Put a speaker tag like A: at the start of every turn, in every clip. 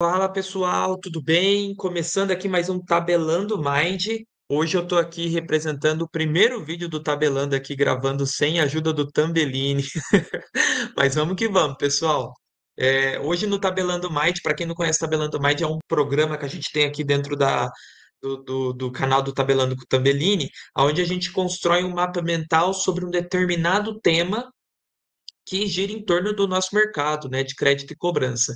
A: Fala pessoal, tudo bem? Começando aqui mais um Tabelando Mind. Hoje eu estou aqui representando o primeiro vídeo do Tabelando aqui, gravando sem a ajuda do Tambellini. Mas vamos que vamos, pessoal. Hoje no Tabelando Mind, para quem não conhece, Tabelando Mind é um programa que a gente tem aqui dentro do canal do Tabelando com o Tambellini, onde a gente constrói um mapa mental sobre um determinado tema que gira em torno do nosso mercado, né, de crédito e cobrança.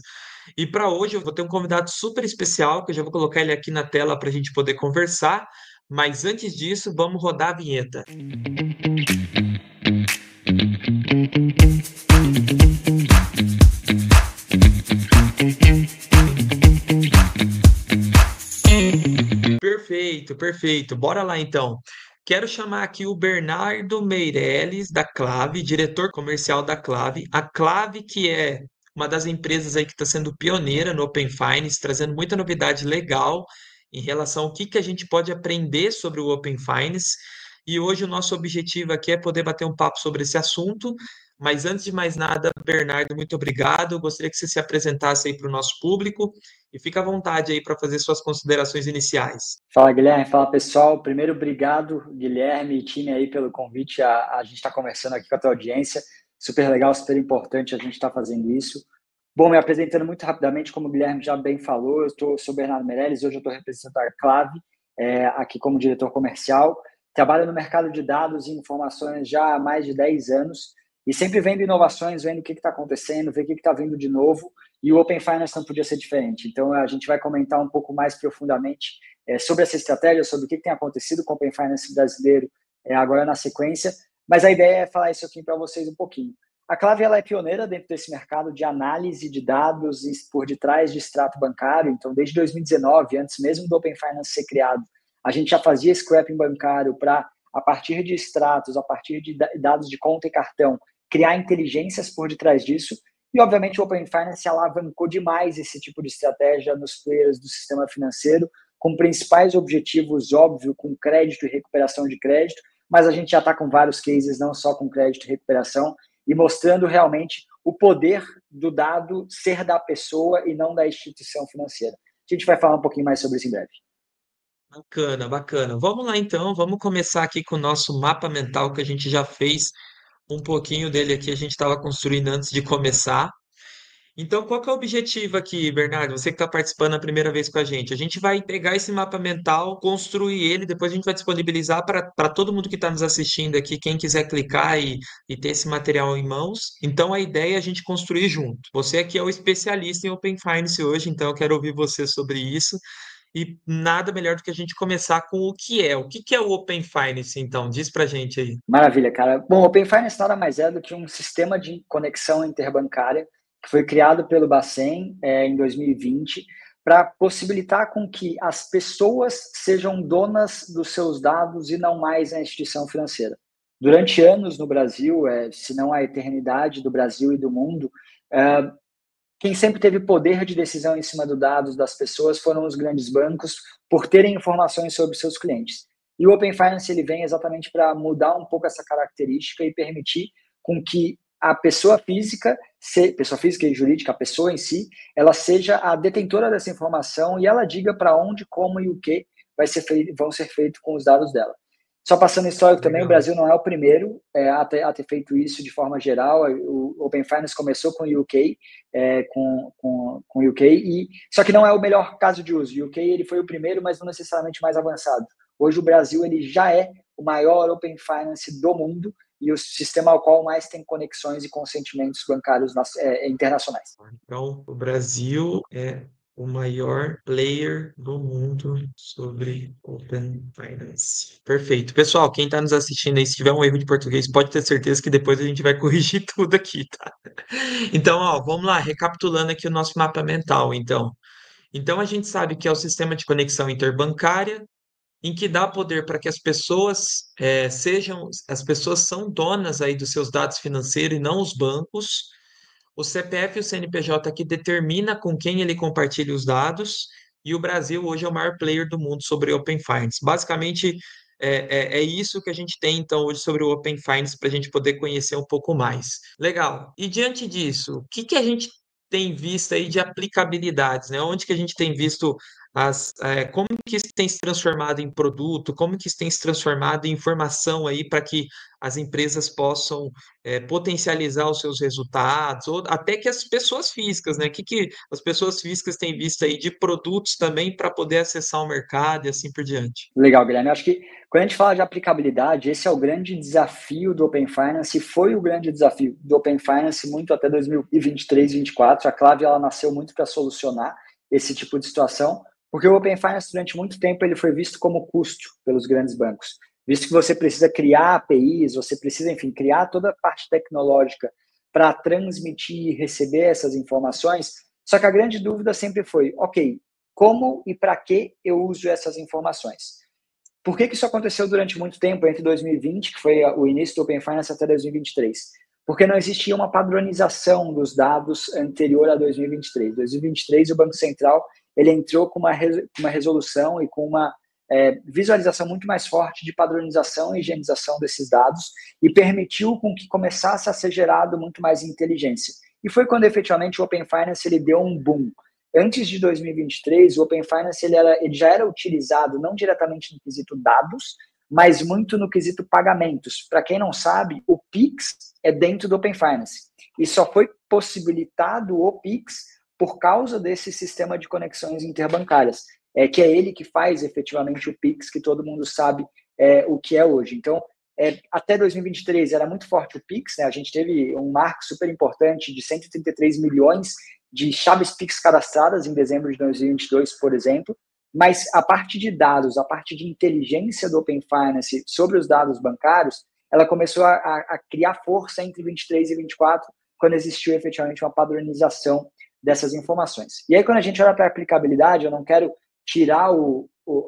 A: E para hoje eu vou ter um convidado super especial, que eu já vou colocar ele aqui na tela para a gente poder conversar. Mas antes disso, vamos rodar a vinheta. Perfeito, perfeito. Bora lá então. Quero chamar aqui o Bernardo Meirelles, da Clave, diretor comercial da Clave. A Clave, que é uma das empresas aí que está sendo pioneira no Open Finance, trazendo muita novidade legal em relação ao que a gente pode aprender sobre o Open Finance. E hoje o nosso objetivo aqui é poder bater um papo sobre esse assunto. Mas antes de mais nada, Bernardo, muito obrigado. Gostaria que você se apresentasse aí para o nosso público e fica à vontade aí para fazer suas considerações iniciais.
B: Fala, Guilherme. Fala, pessoal. Primeiro, obrigado, Guilherme e time aí pelo convite. A gente está conversando aqui com a tua audiência. Super legal, super importante a gente estar fazendo isso. Bom, me apresentando muito rapidamente, como o Guilherme já bem falou, sou Bernardo Meirelles, hoje eu estou representando a Clave, aqui como diretor comercial. Trabalho no mercado de dados e informações já há mais de 10 anos e sempre vendo inovações, vendo o que está acontecendo, ver o que está vindo de novo, e o Open Finance não podia ser diferente. Então, a gente vai comentar um pouco mais profundamente sobre essa estratégia, sobre o que tem acontecido com o Open Finance brasileiro agora na sequência, mas a ideia é falar isso aqui para vocês um pouquinho. A Clave ela é pioneira dentro desse mercado de análise de dados por detrás de extrato bancário. Então, desde 2019, antes mesmo do Open Finance ser criado, a gente já fazia scrapping bancário para, a partir de extratos, a partir de dados de conta e cartão, criar inteligências por detrás disso. E, obviamente, o Open Finance alavancou demais esse tipo de estratégia nos players do sistema financeiro, com principais objetivos, óbvio, com crédito e recuperação de crédito, mas a gente já está com vários cases, não só com crédito e recuperação, e mostrando realmente o poder do dado ser da pessoa e não da instituição financeira. A gente vai falar um pouquinho mais sobre isso em breve.
A: Bacana, bacana. Vamos lá então, vamos começar aqui com o nosso mapa mental que a gente já fez um pouquinho dele aqui, a gente estava construindo antes de começar. Então, qual que é o objetivo aqui, Bernardo? Você que está participando a primeira vez com a gente. A gente vai pegar esse mapa mental, construir ele, depois a gente vai disponibilizar para todo mundo que está nos assistindo aqui, quem quiser clicar e ter esse material em mãos. Então, a ideia é a gente construir junto. Você aqui é o especialista em Open Finance hoje, então eu quero ouvir você sobre isso. E nada melhor do que a gente começar com o que é. O que é o Open Finance, então? Diz pra gente aí.
B: Maravilha, cara. Bom, o Open Finance nada mais é do que um sistema de conexão interbancária que foi criado pelo Bacen em 2020 para possibilitar com que as pessoas sejam donas dos seus dados e não mais a instituição financeira. Durante anos no Brasil, se não a eternidade do Brasil e do mundo, quem sempre teve poder de decisão em cima dos dados das pessoas foram os grandes bancos por terem informações sobre seus clientes. E o Open Finance ele vem exatamente para mudar um pouco essa característica e permitir com que a pessoa física e jurídica, a pessoa em si, ela seja a detentora dessa informação e ela diga para onde, como e o que vão ser feito com os dados dela. Só passando histórico também, o
A: Legal.
B: Brasil não é o primeiro a ter feito isso de forma geral. O Open Finance começou com o UK, com o UK, só que não é o melhor caso de uso. O UK ele foi o primeiro, mas não necessariamente mais avançado. Hoje o Brasil ele já é o maior Open Finance do mundo e o sistema ao qual mais tem conexões e consentimentos bancários internacionais.
A: Então, o Brasil é o maior player do mundo sobre Open Finance. Perfeito. Pessoal, quem está nos assistindo aí, se tiver um erro de português, pode ter certeza que depois a gente vai corrigir tudo aqui, tá? Então, ó, vamos lá, recapitulando aqui o nosso mapa mental, então. Então, a gente sabe que é o sistema de conexão interbancária, em que dá poder para que as pessoas são donas aí dos seus dados financeiros e não os bancos. O CPF e o CNPJ que determina com quem ele compartilha os dados, e o Brasil hoje é o maior player do mundo sobre Open Finance. Basicamente, é isso que a gente tem então hoje sobre o Open Finance para a gente poder conhecer um pouco mais. Legal. E diante disso, o que a gente tem visto aí de aplicabilidades, né? Onde que a gente tem visto como que isso tem se transformado em produto, como que isso tem se transformado em informação aí para que as empresas possam potencializar os seus resultados, ou até que as pessoas físicas, né? Que as pessoas físicas têm visto aí de produtos também para poder acessar o mercado e assim por diante.
B: Legal, Guilherme. Eu acho que quando a gente fala de aplicabilidade, esse é o grande desafio do Open Finance, e foi o grande desafio do Open Finance muito até 2023, 2024. A Clave ela nasceu muito para solucionar esse tipo de situação, porque o Open Finance durante muito tempo ele foi visto como custo pelos grandes bancos, visto que você precisa criar APIs, você precisa, enfim, criar toda a parte tecnológica para transmitir e receber essas informações. Só que a grande dúvida sempre foi, ok, como e para que eu uso essas informações? Por que isso aconteceu durante muito tempo, entre 2020, que foi o início do Open Finance, até 2023? Porque não existia uma padronização dos dados anterior a 2023. Em 2023, o Banco Central ele entrou com uma resolução e com uma visualização muito mais forte de padronização e higienização desses dados e permitiu com que começasse a ser gerado muito mais inteligência. E foi quando efetivamente o Open Finance ele deu um boom. Antes de 2023, o Open Finance ele já era utilizado não diretamente no quesito dados, mas muito no quesito pagamentos. Para quem não sabe, o Pix é dentro do Open Finance. E só foi possibilitado o Pix por causa desse sistema de conexões interbancárias, que é ele que faz efetivamente o Pix, que todo mundo sabe o que é hoje. Então, até 2023 era muito forte o Pix, né? A gente teve um marco super importante de 133 milhões de chaves Pix cadastradas em dezembro de 2022, por exemplo, mas a parte de dados, a parte de inteligência do Open Finance sobre os dados bancários, ela começou a criar força entre 23 e 24, quando existiu efetivamente uma padronização dessas informações. E aí, quando a gente olha para a aplicabilidade, eu não quero tirar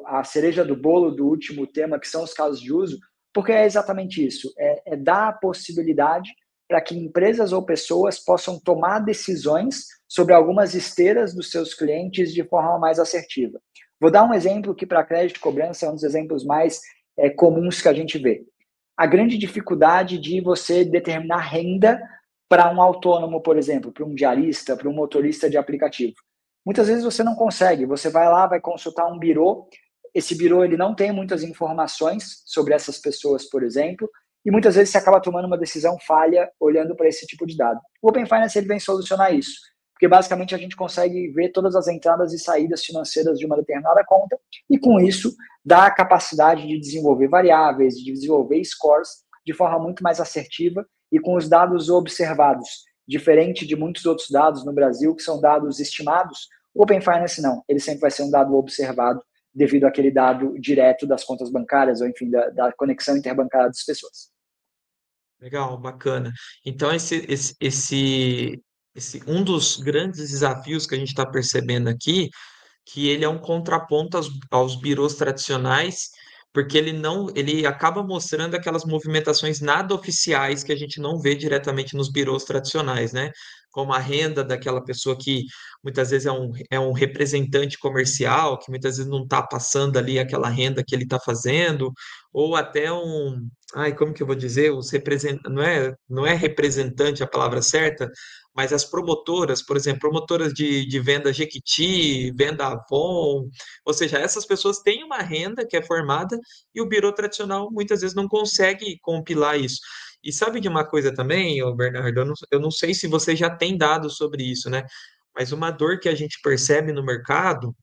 B: a cereja do bolo do último tema, que são os casos de uso, porque é exatamente isso, é dar a possibilidade para que empresas ou pessoas possam tomar decisões sobre algumas esteiras dos seus clientes de forma mais assertiva. Vou dar um exemplo que para crédito e cobrança é um dos exemplos mais comuns que a gente vê. A grande dificuldade de você determinar renda para um autônomo, por exemplo, para um diarista, para um motorista de aplicativo. Muitas vezes você não consegue, você vai lá, vai consultar um birô, esse birô ele não tem muitas informações sobre essas pessoas, por exemplo, e muitas vezes você acaba tomando uma decisão falha olhando para esse tipo de dado. O Open Finance ele vem solucionar isso, porque basicamente a gente consegue ver todas as entradas e saídas financeiras de uma determinada conta e com isso dá a capacidade de desenvolver variáveis, de desenvolver scores de forma muito mais assertiva e com os dados observados, diferente de muitos outros dados no Brasil que são dados estimados. O Open Finance não, ele sempre vai ser um dado observado devido àquele dado direto das contas bancárias ou enfim da conexão interbancária das pessoas.
A: Legal, bacana. Então, esse um dos grandes desafios que a gente está percebendo aqui, que ele é um contraponto aos birôs tradicionais, porque ele acaba mostrando aquelas movimentações nada oficiais que a gente não vê diretamente nos birôs tradicionais, né? Como a renda daquela pessoa que muitas vezes é um representante comercial, que muitas vezes não está passando ali aquela renda que ele está fazendo, ou até como que eu vou dizer? Não é representante a palavra certa, mas as promotoras, por exemplo, promotoras de venda Jequiti, venda Avon, ou seja, essas pessoas têm uma renda que é formada e o birô tradicional muitas vezes não consegue compilar isso. E sabe de uma coisa também, ô Bernardo? Eu não sei se você já tem dados sobre isso, né? Mas uma dor que a gente percebe no mercado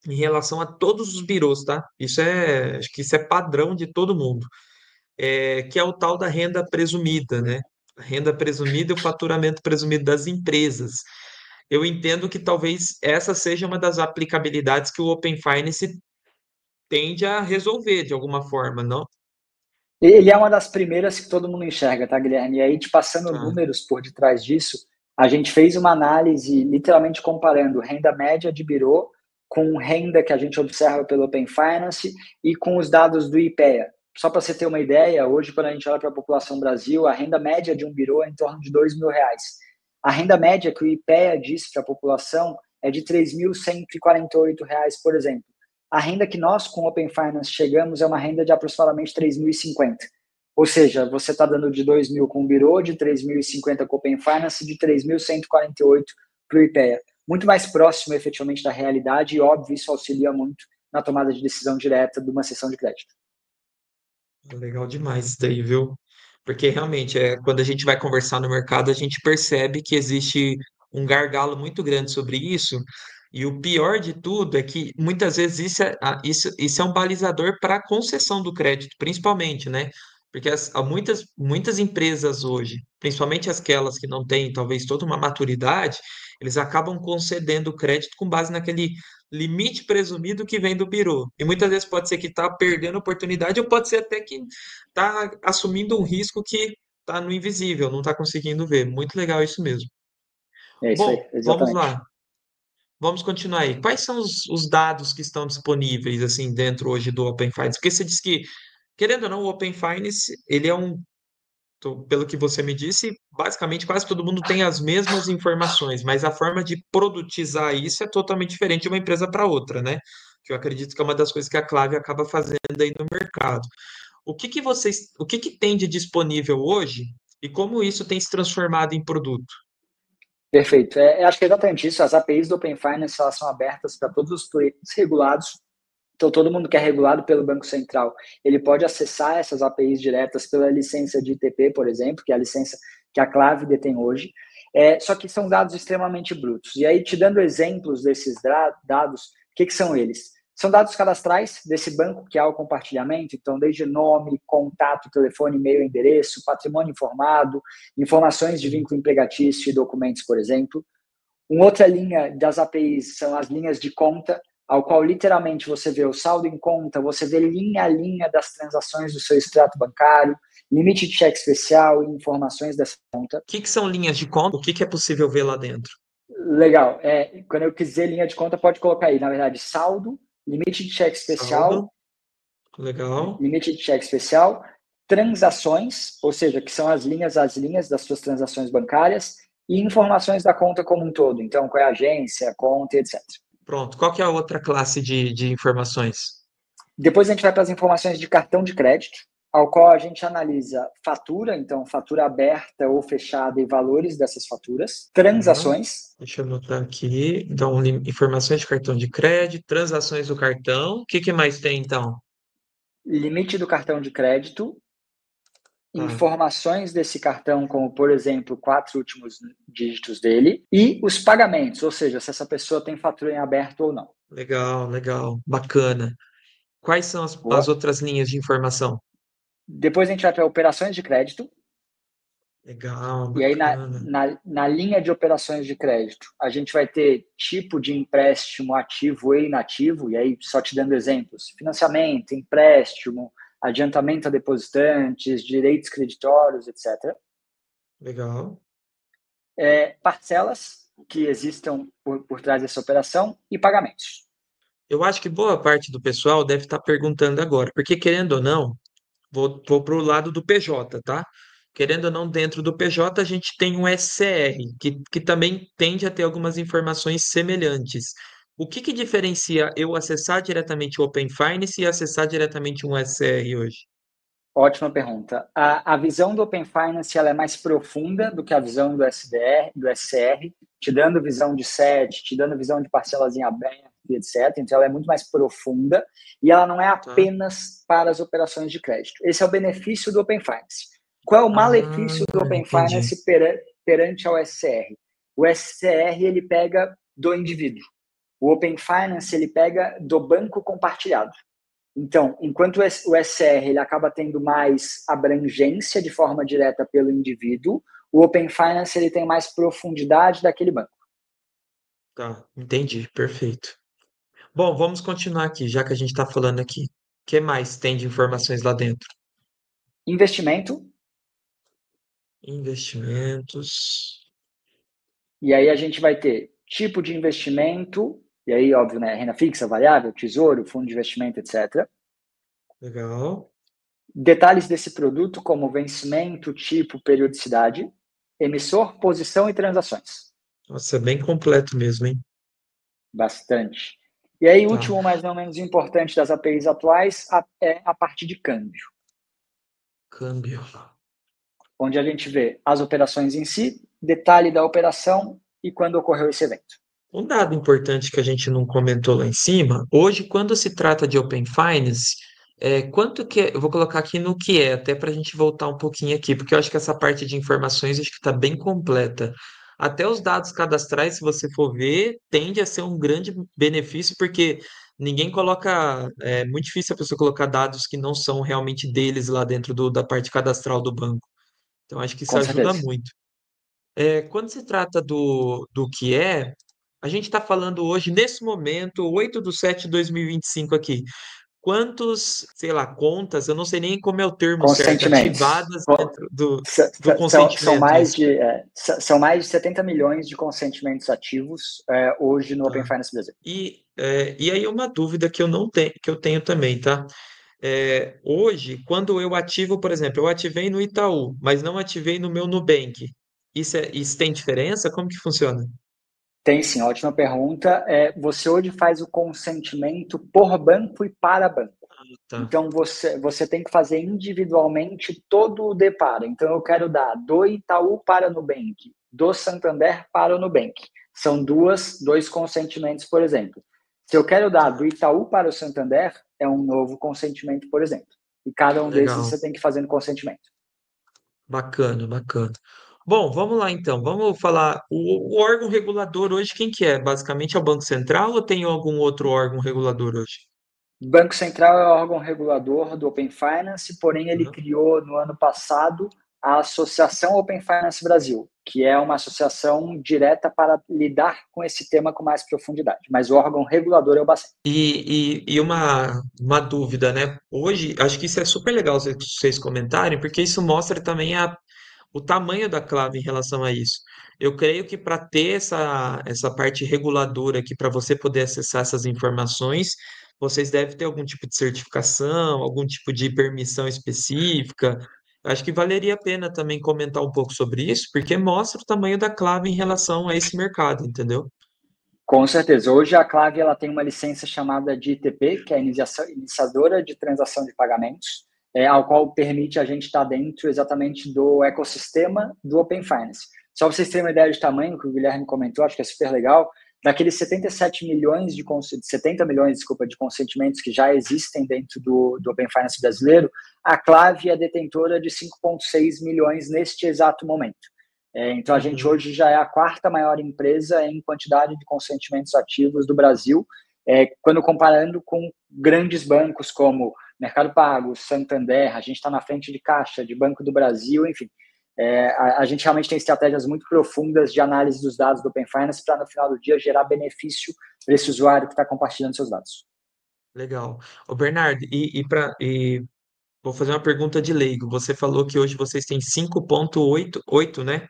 A: em relação a todos os birôs, tá? Acho que isso é padrão de todo mundo, que é o tal da renda presumida, né? A renda presumida e o faturamento presumido das empresas. Eu entendo que talvez essa seja uma das aplicabilidades que o Open Finance tende a resolver de alguma forma, não?
B: Ele é uma das primeiras que todo mundo enxerga, tá, Guilherme? E aí, te passando
A: Tá.
B: números por detrás disso, a gente fez uma análise literalmente comparando renda média de birô com renda que a gente observa pelo Open Finance e com os dados do IPEA. Só para você ter uma ideia, hoje, quando a gente olha para a população Brasil, a renda média de um birô é em torno de R$ 2.000. A renda média que o IPEA diz para a população é de R$ 3.148, por exemplo. A renda que nós, com o Open Finance, chegamos é uma renda de aproximadamente 3.050. Ou seja, você está dando de 2.000 com o Birô, de 3.050 com o Open Finance, de 3.148 para o IPEA. Muito mais próximo, efetivamente, da realidade e, óbvio, isso auxilia muito na tomada de decisão direta de uma sessão de crédito.
A: Legal demais isso daí, viu? Porque realmente, quando a gente vai conversar no mercado, a gente percebe que existe um gargalo muito grande sobre isso. E o pior de tudo é que muitas vezes isso é um balizador para a concessão do crédito, principalmente, né? Porque há muitas empresas hoje, principalmente aquelas que não têm talvez toda uma maturidade, eles acabam concedendo o crédito com base naquele limite presumido que vem do Peru. E muitas vezes pode ser que está perdendo oportunidade, ou pode ser até que está assumindo um risco que está no invisível, não está conseguindo ver. Muito legal isso mesmo.
B: É isso aí,
A: Bom, vamos
B: exatamente.
A: lá. Vamos continuar aí. Quais são os dados que estão disponíveis assim dentro hoje do Open Finance? Porque você disse que, querendo ou não, o Open Finance, ele é pelo que você me disse, basicamente quase todo mundo tem as mesmas informações, mas a forma de produtizar isso é totalmente diferente de uma empresa para outra, né? Que eu acredito que é uma das coisas que a Clave acaba fazendo aí no mercado. O que que tem de disponível hoje e como isso tem se transformado em produto?
B: Perfeito. Acho que é exatamente isso. As APIs do Open Finance elas são abertas para todos os players regulados. Então, todo mundo que é regulado pelo Banco Central, ele pode acessar essas APIs diretas pela licença de ITP, por exemplo, que é a licença que a Clave detém hoje. Só que são dados extremamente brutos. E aí, te dando exemplos desses dados, o que são eles? São dados cadastrais desse banco que há o compartilhamento, então desde nome, contato, telefone, e-mail, endereço, patrimônio informado, informações de
A: Sim.
B: vínculo empregatício e documentos, por exemplo. Uma outra linha das APIs são as linhas de conta, ao qual literalmente você vê o saldo em conta, você vê linha a linha das transações do seu extrato bancário, limite de cheque especial e informações dessa conta.
A: O que são linhas de conta? O que é possível ver lá dentro?
B: Legal. Quando eu quiser linha de conta, pode colocar aí, na verdade, saldo, limite de cheque especial,
A: Saldo, legal.
B: limite de cheque especial, transações, ou seja, que são as linhas das suas transações bancárias, e informações da conta como um todo. Então, qual é a agência, conta, etc.
A: Pronto. Qual que é a outra classe de informações?
B: Depois a gente vai para as informações de cartão de crédito, ao qual a gente analisa fatura, então fatura aberta ou fechada e valores dessas faturas,
A: Tá.
B: transações,
A: Deixa eu anotar aqui. Então, informações de cartão de crédito, transações do cartão. O que mais tem, então?
B: limite do cartão de crédito,
A: Tá.
B: informações desse cartão, como por exemplo, 4 últimos dígitos dele, e os pagamentos, ou seja, se essa pessoa tem fatura em aberto ou não.
A: Legal, legal. Bacana. Quais são as
B: Boa.
A: outras linhas de informação?
B: Depois a gente vai para operações de crédito,
A: Legal,
B: e aí
A: bacana.
B: na linha de operações de crédito, a gente vai ter tipo de empréstimo ativo e inativo, e aí só te dando exemplos: financiamento, empréstimo, adiantamento a depositantes, direitos creditórios, etc.
A: Legal.
B: Parcelas que existam por trás dessa operação e pagamentos.
A: Eu acho que boa parte do pessoal deve estar perguntando agora, porque querendo ou não, vou para o lado do PJ, tá? Querendo ou não, dentro do PJ a gente tem um SCR, que também tende a ter algumas informações semelhantes. O que diferencia eu acessar diretamente o Open Finance e acessar diretamente um SCR hoje?
B: Ótima pergunta. A visão do Open Finance ela é mais profunda do que a visão do SDR, do SCR, te dando visão de set, te dando visão de parcelas em aberto, etc. Então, ela é muito mais profunda e ela não é
A: Tá?
B: apenas para as operações de crédito. Esse é o benefício do Open Finance. Qual é o
A: Ah,
B: malefício do Open
A: entendi.
B: Finance perante ao SCR? O SCR ele pega do indivíduo. O Open Finance ele pega do banco compartilhado. Então, enquanto o SR ele acaba tendo mais abrangência de forma direta pelo indivíduo, o Open Finance ele tem mais profundidade daquele banco.
A: Tá, entendi, perfeito. Bom, vamos continuar aqui, já que a gente está falando aqui. O que mais tem de informações lá dentro?
B: Investimento,
A: Investimentos.
B: e aí a gente vai ter tipo de investimento, e aí, óbvio, né, renda fixa, variável, tesouro, fundo de investimento, etc.
A: Legal.
B: Detalhes desse produto, como vencimento, tipo, periodicidade, emissor, posição e transações.
A: Nossa, é bem completo mesmo, hein?
B: Bastante. E aí,
A: Tá.
B: último, mas não menos importante das APIs atuais, é a parte de câmbio,
A: Câmbio.
B: onde a gente vê as operações em si, detalhe da operação e quando ocorreu esse evento.
A: Um dado importante que a gente não comentou lá em cima, hoje, quando se trata de Open Finance, quanto que eu vou colocar aqui no que é, até para a gente voltar um pouquinho aqui, porque eu acho que essa parte de informações acho que está bem completa. Até os dados cadastrais, se você for ver, tende a ser um grande benefício, porque ninguém coloca, é muito difícil a pessoa colocar dados que não são realmente deles lá dentro da parte cadastral do banco. Então, acho que isso
B: Com
A: ajuda
B: certeza.
A: muito. Quando se trata do que é, a gente está falando hoje, nesse momento, 8/7/2025 aqui. Quantos, sei lá, contas, eu não sei nem como é o termo certo,
B: Consentimentos.
A: ativadas dentro do
B: São
A: consentimento, isso.
B: são mais de 70 milhões de consentimentos ativos hoje no Open
A: Tá.
B: Finance Brasil.
A: E aí uma dúvida que eu não tenho, que eu tenho também, tá? Hoje, quando eu ativo, por exemplo, eu ativei no Itaú, mas não ativei no meu Nubank. Isso tem diferença? Como que funciona?
B: Tem sim, ótima pergunta. Você hoje faz o consentimento por banco e para banco.
A: Tá,
B: Então, você tem que fazer individualmente todo o deparo. Então, eu quero dar do Itaú para o Nubank, do Santander para o Nubank. São dois consentimentos, por exemplo. Se eu quero dar do
A: tá.
B: Itaú para o Santander, é um novo consentimento, por exemplo. E cada um desses
A: Legal.
B: você tem que fazer no consentimento.
A: Bacana, bacana. Bom, vamos lá então. Vamos falar. O órgão regulador hoje, quem que é? Basicamente é o Banco Central ou tem algum outro órgão regulador hoje?
B: O Banco Central é o órgão regulador do Open Finance, porém ele
A: Uhum.
B: criou no ano passado a Associação Open Finance Brasil, que é uma associação direta para lidar com esse tema com mais profundidade. Mas o órgão regulador é o Bacen.
A: E uma dúvida, né? Hoje, acho que isso é super legal vocês comentarem, porque isso mostra também o tamanho da clave em relação a isso. Eu creio que para ter essa parte reguladora aqui, para você poder acessar essas informações, vocês devem ter algum tipo de certificação, algum tipo de permissão específica. Acho que valeria a pena também comentar um pouco sobre isso, porque mostra o tamanho da clave em relação a esse mercado, entendeu?
B: Com certeza. Hoje a Clave ela tem uma licença chamada de ITP, que é a Iniciadora de Transação de Pagamentos, ao qual permite a gente estar dentro exatamente do ecossistema do Open Finance. Só para vocês terem uma ideia de tamanho, que o Guilherme comentou, acho que é super legal, daqueles 77 milhões 70 milhões, desculpa, de consentimentos que já existem dentro do Open Finance brasileiro, a Clave é detentora de 5,6 milhões neste exato momento. Então, a gente
A: Uhum.
B: hoje já é a quarta maior empresa em quantidade de consentimentos ativos do Brasil, quando comparando com grandes bancos como Mercado Pago, Santander, a gente está na frente de Caixa, de Banco do Brasil, enfim. A gente realmente tem estratégias muito profundas de análise dos dados do Open Finance para, no final do dia, gerar benefício para esse usuário que está compartilhando seus dados.
A: Legal. Ô, Bernardo, vou fazer uma pergunta de leigo. Você falou que hoje vocês têm 5,88, né?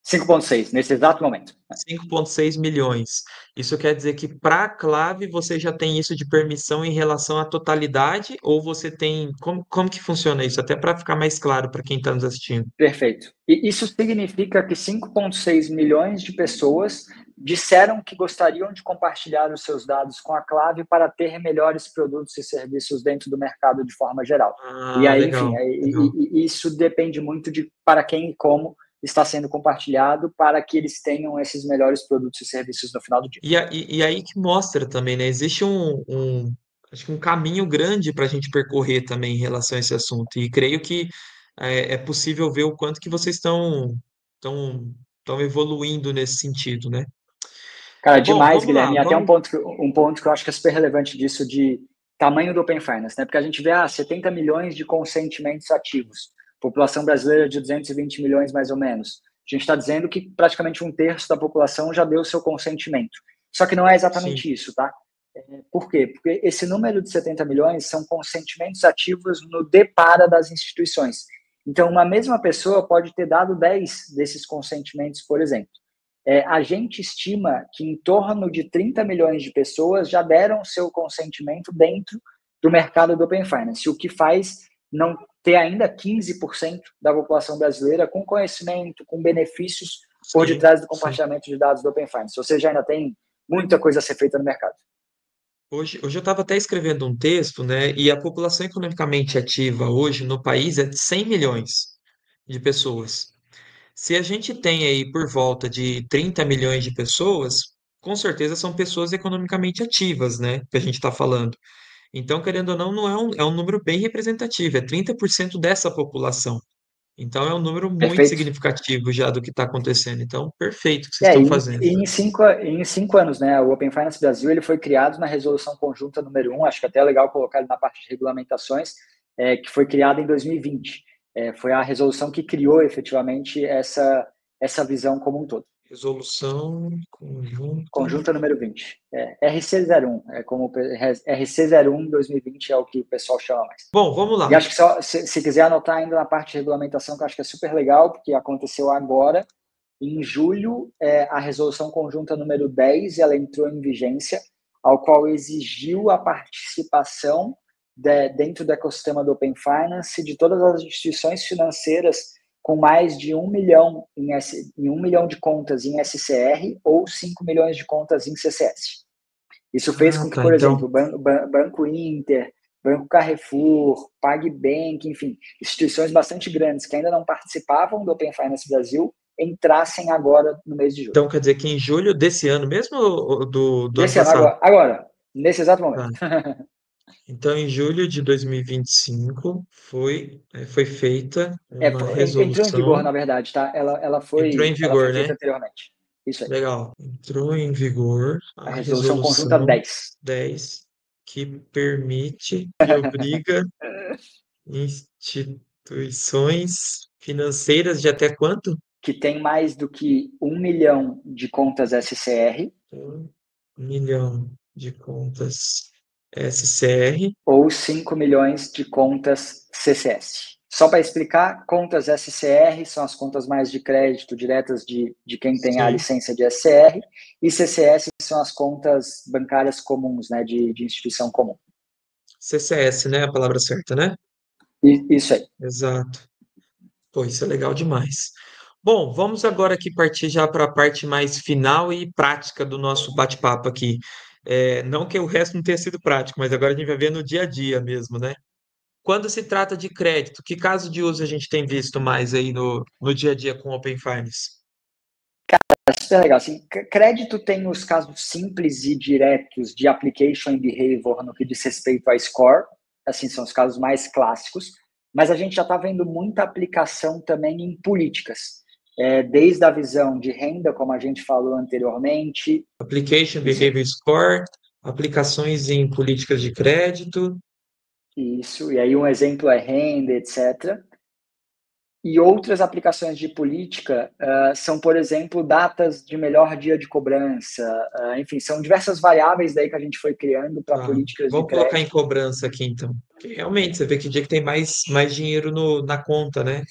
B: 5,6 nesse exato momento.
A: 5,6 milhões. Isso quer dizer que para a Clave você já tem isso de permissão em relação à totalidade, ou você tem. Como que funciona isso? Até para ficar mais claro para quem está nos assistindo.
B: Perfeito. E isso significa que 5,6 milhões de pessoas disseram que gostariam de compartilhar os seus dados com a Clave para ter melhores produtos e serviços dentro do mercado de forma geral. E
A: Ah,
B: aí, enfim,
A: legal, legal.
B: isso depende muito de para quem e como está sendo compartilhado para que eles tenham esses melhores produtos e serviços no final do dia.
A: E aí que mostra também, né? Existe acho que um caminho grande para a gente percorrer também em relação a esse assunto. E creio que é possível ver o quanto que vocês estão estão evoluindo nesse sentido, né?
B: Cara,
A: Bom,
B: demais,
A: vamos lá,
B: Guilherme. E até
A: vamos.
B: um ponto que eu acho que é super relevante disso de tamanho do Open Finance, né? Porque a gente vê 70 milhões de consentimentos ativos, população brasileira de 220 milhões mais ou menos. A gente está dizendo que praticamente um terço da população já deu seu consentimento. Só que não é
A: Sim,
B: exatamente isso, tá? Por quê? Porque esse número de 70 milhões são consentimentos ativos no depara das instituições. Então, uma mesma pessoa pode ter dado 10 desses consentimentos, por exemplo. A gente estima que em torno de 30 milhões de pessoas já deram seu consentimento dentro do mercado do Open Finance, o que faz não ter ainda 15% da população brasileira com conhecimento, com benefícios por
A: sim,
B: detrás do
A: sim.
B: compartilhamento de dados do Open Finance. Ou seja, ainda tem muita coisa a ser feita no mercado.
A: Hoje eu estava até escrevendo um texto, né? E a população economicamente ativa hoje no país é de 100 milhões de pessoas. Se a gente tem aí por volta de 30 milhões de pessoas, com certeza são pessoas economicamente ativas, né? Que a gente está falando. Então, querendo ou não, não é um número bem representativo, é 30% dessa população. Então, é um número muito
B: Perfeito.
A: significativo já do que está acontecendo. Então, perfeito o que vocês
B: É,
A: estão
B: e
A: fazendo.
B: em 5 anos, né, o Open Finance Brasil ele foi criado na Resolução Conjunta número 1, acho que até é legal colocar ele na parte de regulamentações, que foi criada em 2020. Foi a resolução que criou efetivamente essa visão como um todo.
A: Resolução conjunta.
B: Conjunta número 20. RC01, RC01 2020 é o que o pessoal chama mais.
A: Bom, vamos
B: E
A: lá.
B: acho que só, se quiser anotar ainda na parte de regulamentação, que eu acho que é super legal, porque aconteceu agora, em julho, a resolução conjunta número 10, ela entrou em vigência, ao qual exigiu a participação dentro do ecossistema do Open Finance de todas as instituições financeiras com mais de 1 milhão em 1 milhão de contas em SCR ou 5 milhões de contas em CCS. Isso fez
A: Ah,
B: com que,
A: tá.
B: por
A: Então,
B: exemplo, Banco Inter, Banco Carrefour, PagBank, enfim, instituições bastante grandes que ainda não participavam do Open Finance Brasil entrassem agora no mês de julho.
A: então quer dizer que em julho desse ano mesmo ou do ano
B: Desse ano,
A: passado?
B: agora, nesse exato
A: Tá.
B: momento.
A: Então, em julho de 2025 foi feita uma
B: Entrou em vigor,
A: resolução,
B: na verdade, tá?
A: entrou em
B: Ela foi
A: vigor, né?
B: feita anteriormente. Isso aí.
A: Legal. Entrou em vigor
B: A
A: a
B: resolução conjunta
A: resolução
B: 10,
A: 10 que permite e obriga instituições financeiras de até quanto?
B: que tem mais do que 1 milhão de contas SCR
A: 1 milhão de contas SCR.
B: ou 5 milhões de contas CCS. Só para explicar, contas SCR são as contas mais de crédito diretas de quem tem a
A: Sim.
B: licença de SCR, e CCS são as contas bancárias comuns, né, de instituição comum.
A: CCS, né? A palavra certa, né?
B: Isso aí.
A: Exato. Pô, isso é legal demais. Bom, vamos agora aqui partir já para a parte mais final e prática do nosso bate-papo aqui. Não que o resto não tenha sido prático, mas agora a gente vai ver no dia a dia mesmo, né? Quando se trata de crédito, que caso de uso a gente tem visto mais aí no dia a dia com o Open Finance?
B: É super legal. Assim, crédito tem os casos simples e diretos de application and behavior no que diz respeito a score. Assim, são os casos mais clássicos. Mas a gente já está vendo muita aplicação também em políticas. Desde a visão de renda, como a gente falou anteriormente.
A: Application
B: Isso,
A: Behavior Score, aplicações em políticas de crédito.
B: isso. E aí um exemplo é renda, etc. E outras aplicações de política são, por exemplo, datas de melhor dia de cobrança. Enfim, são diversas variáveis daí que a gente foi criando para
A: Tá.
B: políticas de
A: Vamos colocar em
B: crédito.
A: cobrança aqui, então. Porque realmente, você vê que dia que tem mais dinheiro na conta, né?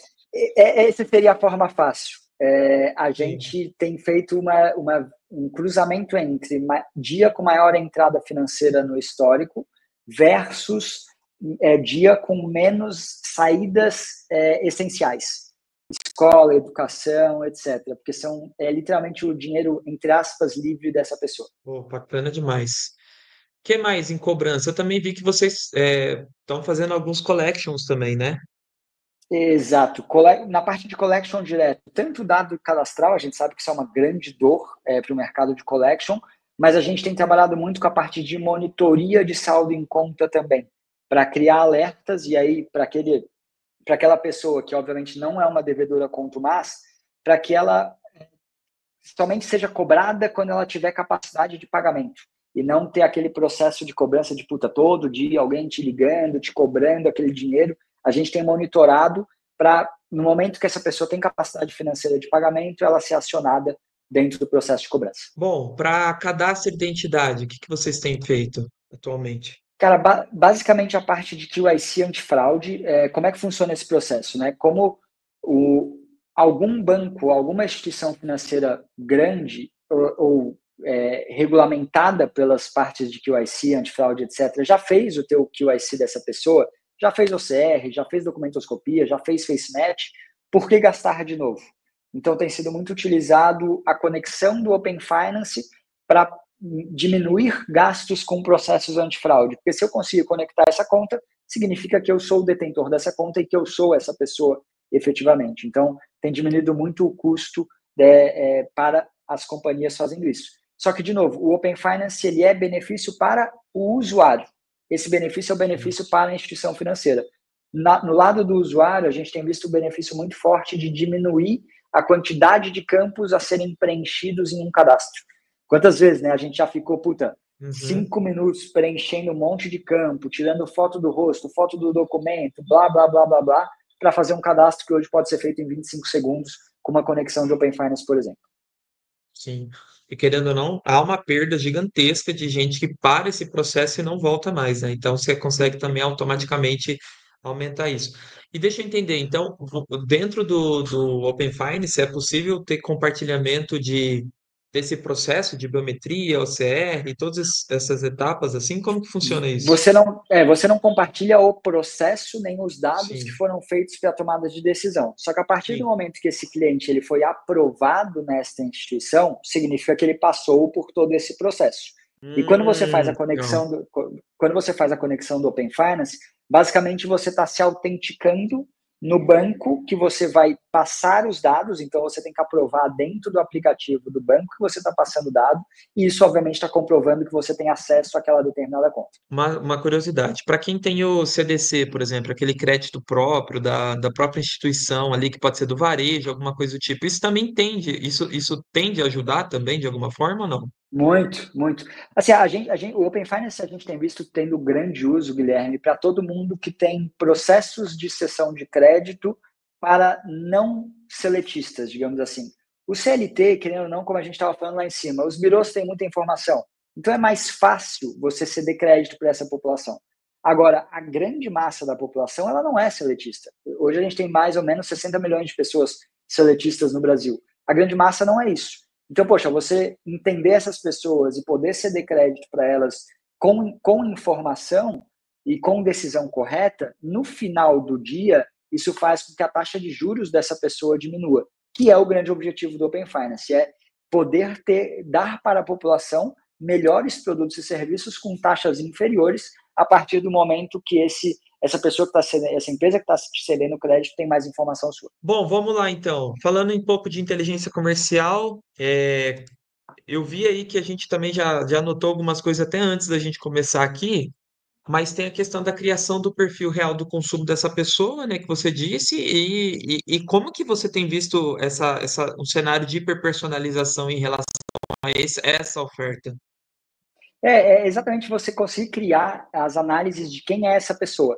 B: Essa seria a forma fácil. A
A: Sim.
B: gente tem feito um cruzamento entre dia com maior entrada financeira no histórico versus dia com menos saídas essenciais. Escola, educação, etc. Porque é literalmente o dinheiro, entre aspas, livre dessa pessoa.
A: Pô, bacana demais. O que mais em cobrança? Eu também vi que vocês estão fazendo alguns collections também, né?
B: Exato. Na parte de collection direto, tanto dado cadastral, a gente sabe que isso é uma grande dor para o mercado de collection, mas a gente tem trabalhado muito com a parte de monitoria de saldo em conta também, para criar alertas e aí para aquela pessoa que obviamente não é uma devedora contumaz, para que ela somente seja cobrada quando ela tiver capacidade de pagamento e não ter aquele processo de cobrança de puta todo dia, alguém te ligando, te cobrando aquele dinheiro. A gente tem monitorado para, no momento que essa pessoa tem capacidade financeira de pagamento, ela ser acionada dentro do processo de cobrança.
A: Bom, para cadastro de identidade, o que vocês têm feito atualmente?
B: Cara, basicamente a parte de QIC antifraude, como é que funciona esse processo, né? Como algum banco, alguma instituição financeira grande ou regulamentada pelas partes de QIC, antifraude, etc., já fez o teu QIC dessa pessoa, já fez OCR, já fez documentoscopia, já fez face match, por que gastar de novo? Então tem sido muito utilizado a conexão do Open Finance para diminuir gastos com processos antifraude. Porque se eu consigo conectar essa conta, significa que eu sou o detentor dessa conta e que eu sou essa pessoa efetivamente. Então, tem diminuído muito o custo para as companhias fazendo isso. Só que, de novo, o Open Finance ele é benefício para o usuário. Esse benefício é o benefício para a instituição financeira. No lado do usuário, a gente tem visto um benefício muito forte de diminuir a quantidade de campos a serem preenchidos em um cadastro. Quantas vezes, né? A gente já ficou, 5 minutos preenchendo um monte de campo, tirando foto do rosto, foto do documento, blá, blá, blá, blá, blá, para fazer um cadastro que hoje pode ser feito em 25 segundos com uma conexão de Open Finance, por exemplo.
A: Sim. E querendo ou não, há uma perda gigantesca de gente que para esse processo e não volta mais, né? Então você consegue também automaticamente aumentar isso. E deixa eu entender, então, dentro do Open Finance é possível ter compartilhamento desse processo de biometria, OCR, todas essas etapas, assim, como que funciona isso?
B: Você não compartilha o processo nem os dados que
A: Sim,
B: foram feitos para a tomada de decisão. Só que a partir do
A: sim.
B: momento que esse cliente ele foi aprovado nesta instituição, significa que ele passou por todo esse processo. E quando você faz a
A: Legal.
B: conexão quando você faz a conexão do Open Finance, basicamente você está se autenticando no banco que você vai passar os dados, então você tem que aprovar dentro do aplicativo do banco que você está passando o dado, e isso obviamente está comprovando que você tem acesso àquela determinada conta.
A: Uma curiosidade, para quem tem o CDC, por exemplo, aquele crédito próprio da própria instituição ali, que pode ser do varejo, alguma coisa do tipo, isso tende a ajudar também de alguma forma ou não?
B: Muito, muito. Assim, o Open Finance a gente tem visto tendo grande uso, Guilherme, para todo mundo que tem processos de cessão de crédito para não seletistas, digamos assim. O CLT, querendo ou não, como a gente estava falando lá em cima, os birôs têm muita informação. Então é mais fácil você ceder crédito para essa população. Agora, a grande massa da população, ela não é seletista. Hoje a gente tem mais ou menos 60 milhões de pessoas seletistas no Brasil. A grande massa não é isso. Então, poxa, você entender essas pessoas e poder ceder crédito para elas com informação e com decisão correta, no final do dia, isso faz com que a taxa de juros dessa pessoa diminua, que é o grande objetivo do Open Finance, é poder dar para a população melhores produtos e serviços com taxas inferiores a partir do momento que essa pessoa que está essa empresa que está te cedendo crédito tem mais informação sua.
A: Bom, vamos lá então. Falando um pouco de inteligência comercial, eu vi aí que a gente também já notou algumas coisas até antes da gente começar aqui, mas tem a questão da criação do perfil real do consumo dessa pessoa, né, que você disse, e como que você tem visto um cenário de hiperpersonalização em relação essa oferta?
B: É exatamente você conseguir criar as análises de quem é essa pessoa,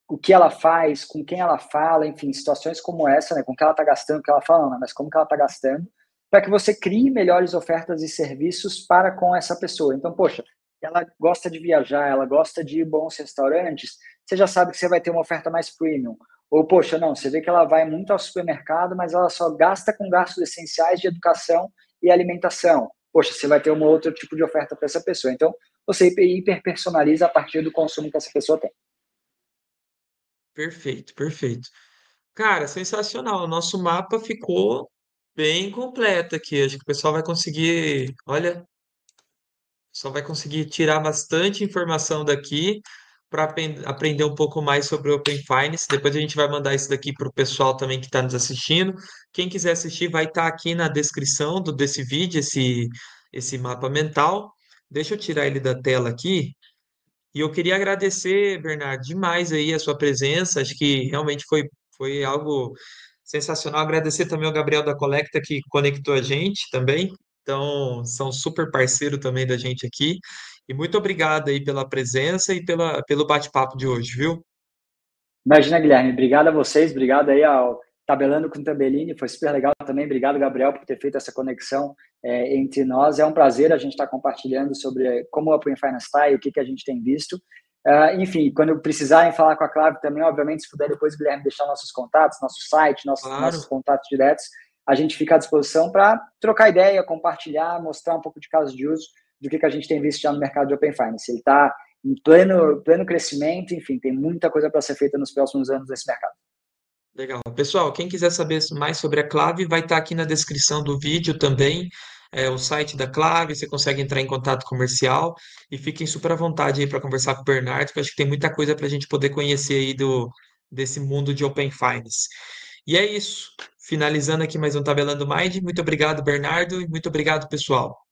B: o que ela faz, com quem ela fala, enfim, situações como essa, né, com que ela está gastando, o que ela fala, não, mas como que ela está gastando, para que você crie melhores ofertas e serviços para com essa pessoa. Então, poxa, ela gosta de viajar, ela gosta de ir bons restaurantes, você já sabe que você vai ter uma oferta mais premium. Ou, poxa, não, você vê que ela vai muito ao supermercado, mas ela só gasta com gastos essenciais de educação e alimentação. Poxa, você vai ter um outro tipo de oferta para essa pessoa. Então, você hiperpersonaliza a partir do consumo que essa pessoa tem.
A: Perfeito, perfeito. Cara, sensacional. O nosso mapa ficou bem completo aqui. Acho que o pessoal vai conseguir, olha, só vai conseguir tirar bastante informação daqui para aprender um pouco mais sobre o Open Finance. Depois a gente vai mandar isso daqui para o pessoal também que está nos assistindo. Quem quiser assistir, vai estar aqui na descrição desse vídeo, esse mapa mental. Deixa eu tirar ele da tela aqui. E eu queria agradecer, Bernardo, demais aí a sua presença. Acho que realmente foi algo sensacional. Agradecer também ao Gabriel da Colecta que conectou a gente também. Então, são super parceiro também da gente aqui. E muito obrigado aí pela presença e pelo bate-papo de hoje, viu?
B: Imagina, Guilherme, obrigado a vocês, obrigado aí ao Tabelando com o Tabellini, foi super legal também. Obrigado, Gabriel, por ter feito essa conexão entre nós. É um prazer a gente estar compartilhando sobre como o Open Finance está e o que a gente tem visto. Enfim, quando precisarem falar com a Clave também, obviamente, se puder depois, Guilherme, deixar nossos contatos, nosso site, nossos
A: Claro.
B: contatos diretos, a gente fica à disposição para trocar ideia, compartilhar, mostrar um pouco de casos de uso do que a gente tem visto já no mercado de Open Finance. Ele está em pleno crescimento, enfim, tem muita coisa para ser feita nos próximos anos nesse mercado.
A: Legal. Pessoal, quem quiser saber mais sobre a Clave, vai estar aqui na descrição do vídeo também, o site da Clave, você consegue entrar em contato comercial e fiquem super à vontade aí para conversar com o Bernardo, que eu acho que tem muita coisa para a gente poder conhecer aí desse mundo de Open Finance. E é isso. finalizando aqui mais um Tabelando Mind. Muito obrigado, Bernardo, e muito obrigado, pessoal.